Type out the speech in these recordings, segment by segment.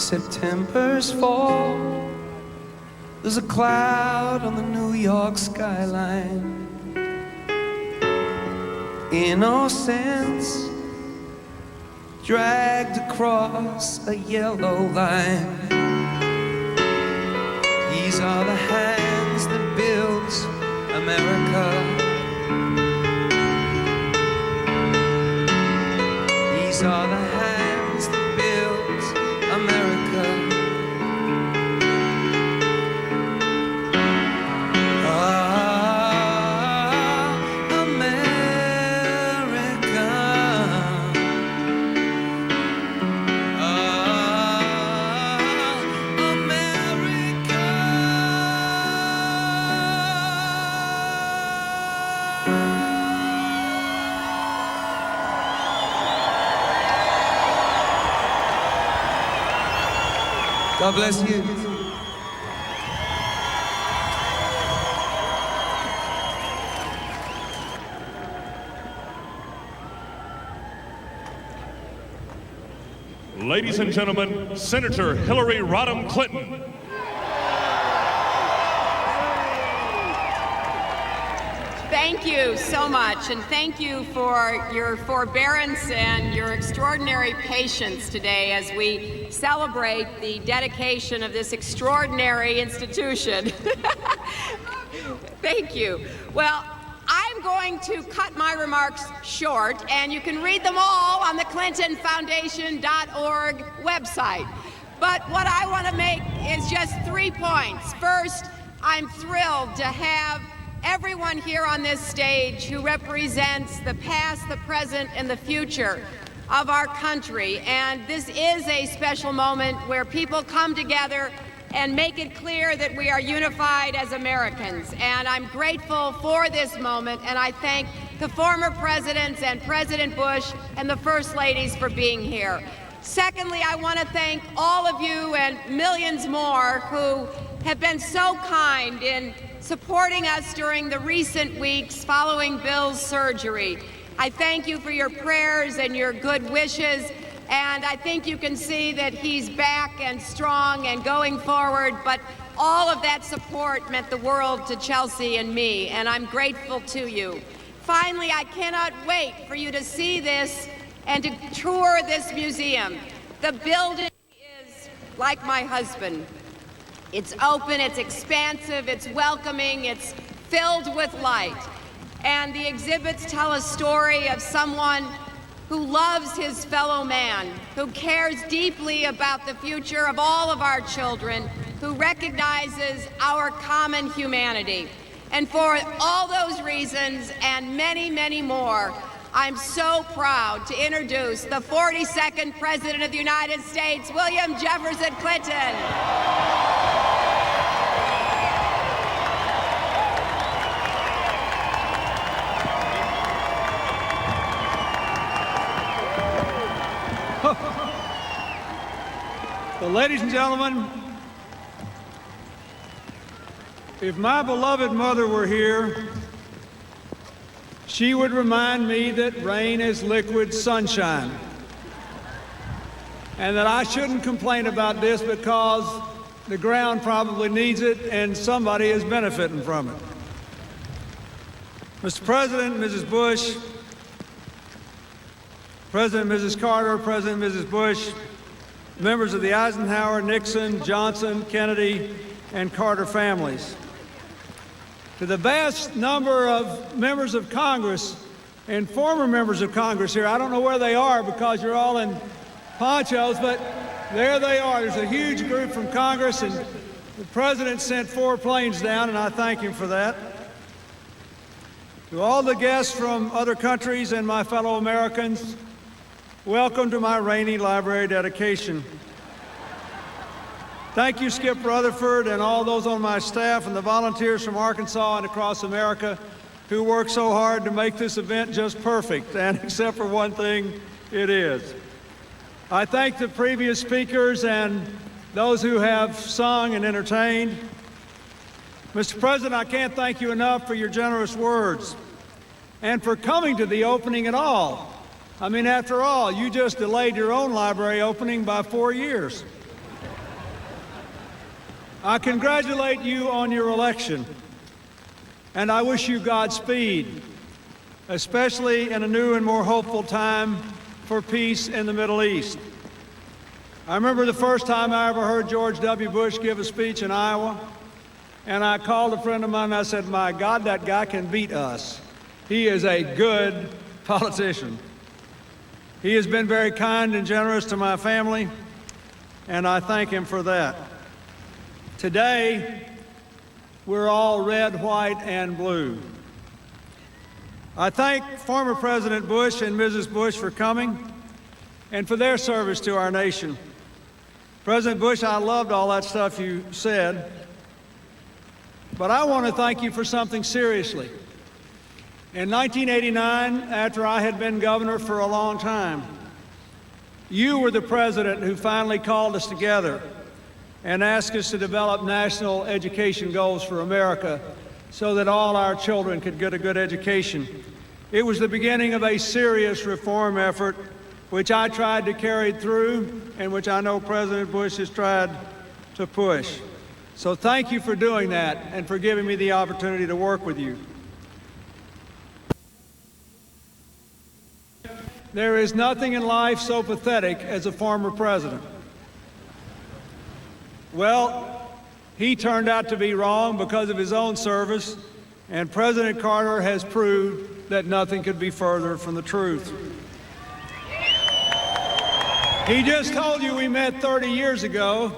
September's fall. There's a cloud on the New York skyline. Innocence dragged across a yellow line. These are the hands that built America. These are the hands that built America. God bless you. Ladies and gentlemen, Senator Hillary Rodham Clinton. Thank you so much, and thank you for your forbearance and your extraordinary patience today as we celebrate the dedication of this extraordinary institution. Thank you. Well, I'm going to cut my remarks short, and you can read them all on the ClintonFoundation.org website. But what I want to make is just 3 points. First, I'm thrilled to have everyone here on this stage who represents the past, the present, and the future of our country. And this is a special moment where people come together and make it clear that we are unified as Americans. And I'm grateful for this moment, and I thank the former presidents and President Bush and the First Ladies for being here. Secondly, I want to thank all of you and millions more who have been so kind in supporting us during the recent weeks following Bill's surgery. I thank you for your prayers and your good wishes, and I think you can see that he's back and strong and going forward, but all of that support meant the world to Chelsea and me, and I'm grateful to you. Finally, I cannot wait for you to see this and to tour this museum. The building is like my husband. It's open, it's expansive, it's welcoming, it's filled with light. And the exhibits tell a story of someone who loves his fellow man, who cares deeply about the future of all of our children, who recognizes our common humanity. And for all those reasons and many, many more, I'm so proud to introduce the 42nd President of the United States, William Jefferson Clinton. Well, ladies and gentlemen, if my beloved mother were here, she would remind me that rain is liquid sunshine, and that I shouldn't complain about this because the ground probably needs it and somebody is benefiting from it. Mr. President, Mrs. Bush, President and Mrs. Carter, President and Mrs. Bush, members of the Eisenhower, Nixon, Johnson, Kennedy, and Carter families. To the vast number of members of Congress and former members of Congress here, I don't know where they are because you're all in ponchos, but there they are. There's a huge group from Congress, and the President sent 4 planes down, and I thank him for that. To all the guests from other countries and my fellow Americans, welcome to my rainy library dedication. Thank you, Skip Rutherford, and all those on my staff and the volunteers from Arkansas and across America who work so hard to make this event just perfect, and except for one thing, it is. I thank the previous speakers and those who have sung and entertained. Mr. President, I can't thank you enough for your generous words and for coming to the opening at all. I mean, after all, you just delayed your own library opening by 4 years. I congratulate you on your election, and I wish you Godspeed, especially in a new and more hopeful time for peace in the Middle East. I remember the first time I ever heard George W. Bush give a speech in Iowa, and I called a friend of mine and I said, "My God, that guy can beat us. He is a good politician." He has been very kind and generous to my family, and I thank him for that. Today, we're all red, white, and blue. I thank former President Bush and Mrs. Bush for coming and for their service to our nation. President Bush, I loved all that stuff you said, but I want to thank you for something seriously. In 1989, after I had been governor for a long time, you were the president who finally called us together and asked us to develop national education goals for America so that all our children could get a good education. It was the beginning of a serious reform effort which I tried to carry through and which I know President Bush has tried to push. So thank you for doing that and for giving me the opportunity to work with you. There is nothing in life so pathetic as a former president. Well, he turned out to be wrong because of his own service, and President Carter has proved that nothing could be further from the truth. He just told you we met 30 years ago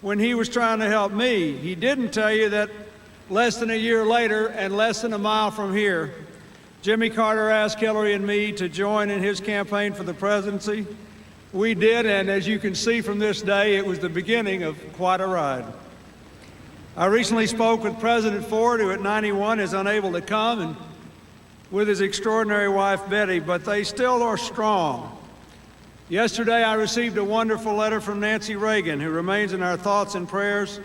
when he was trying to help me. He didn't tell you that less than a year later and less than a mile from here, Jimmy Carter asked Hillary and me to join in his campaign for the presidency. We did, and as you can see from this day, it was the beginning of quite a ride. I recently spoke with President Ford, who at 91 is unable to come, and with his extraordinary wife, Betty, but they still are strong. Yesterday, I received a wonderful letter from Nancy Reagan, who remains in our thoughts and prayers.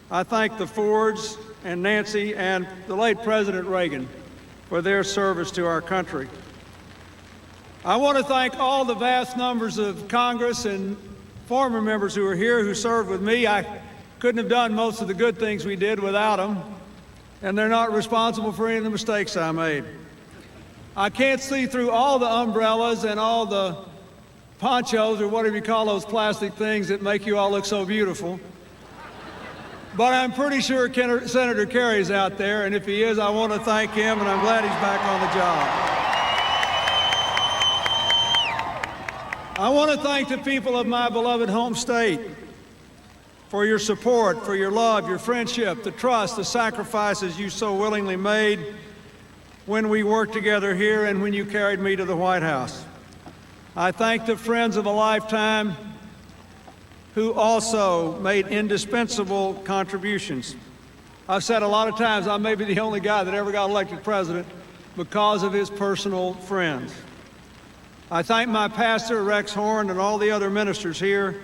I thank the Fords and Nancy and the late President Reagan for their service to our country. I want to thank all the vast numbers of Congress and former members who are here who served with me. I couldn't have done most of the good things we did without them, and they're not responsible for any of the mistakes I made. I can't see through all the umbrellas and all the ponchos, or whatever you call those plastic things that make you all look so beautiful. But I'm pretty sure Senator Kerry's out there, and if he is, I want to thank him, and I'm glad he's back on the job. I want to thank the people of my beloved home state for your support, for your love, your friendship, the trust, the sacrifices you so willingly made when we worked together here and when you carried me to the White House. I thank the friends of a lifetime who also made indispensable contributions. I've said a lot of times I may be the only guy that ever got elected president because of his personal friends. I thank my pastor, Rex Horn, and all the other ministers here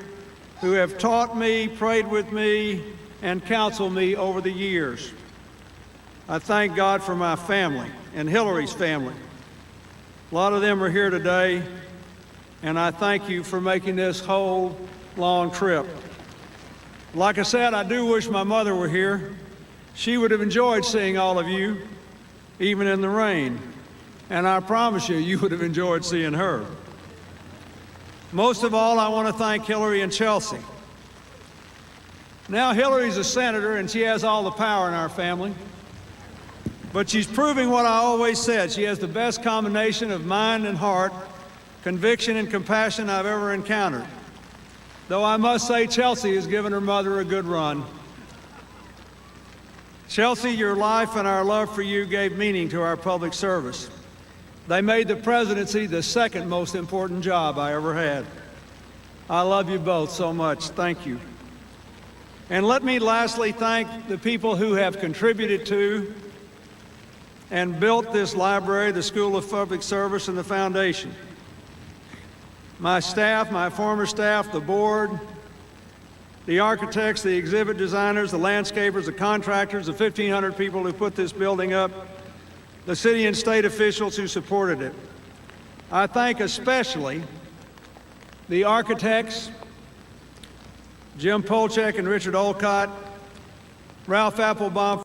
who have taught me, prayed with me, and counseled me over the years. I thank God for my family and Hillary's family. A lot of them are here today, and I thank you for making this whole long trip. Like I said, I do wish my mother were here. She would have enjoyed seeing all of you, even in the rain. And I promise you, you would have enjoyed seeing her. Most of all, I want to thank Hillary and Chelsea. Now, Hillary's a senator, and she has all the power in our family. But she's proving what I always said. She has the best combination of mind and heart, conviction and compassion I've ever encountered. Though I must say Chelsea has given her mother a good run. Chelsea, your life and our love for you gave meaning to our public service. They made the presidency the second most important job I ever had. I love you both so much. Thank you. And let me lastly thank the people who have contributed to and built this library, the School of Public Service, and the foundation. My staff, my former staff, the board, the architects, the exhibit designers, the landscapers, the contractors, the 1,500 people who put this building up, the city and state officials who supported it. I thank especially the architects, Jim Polchek and Richard Olcott, Ralph Applebaum.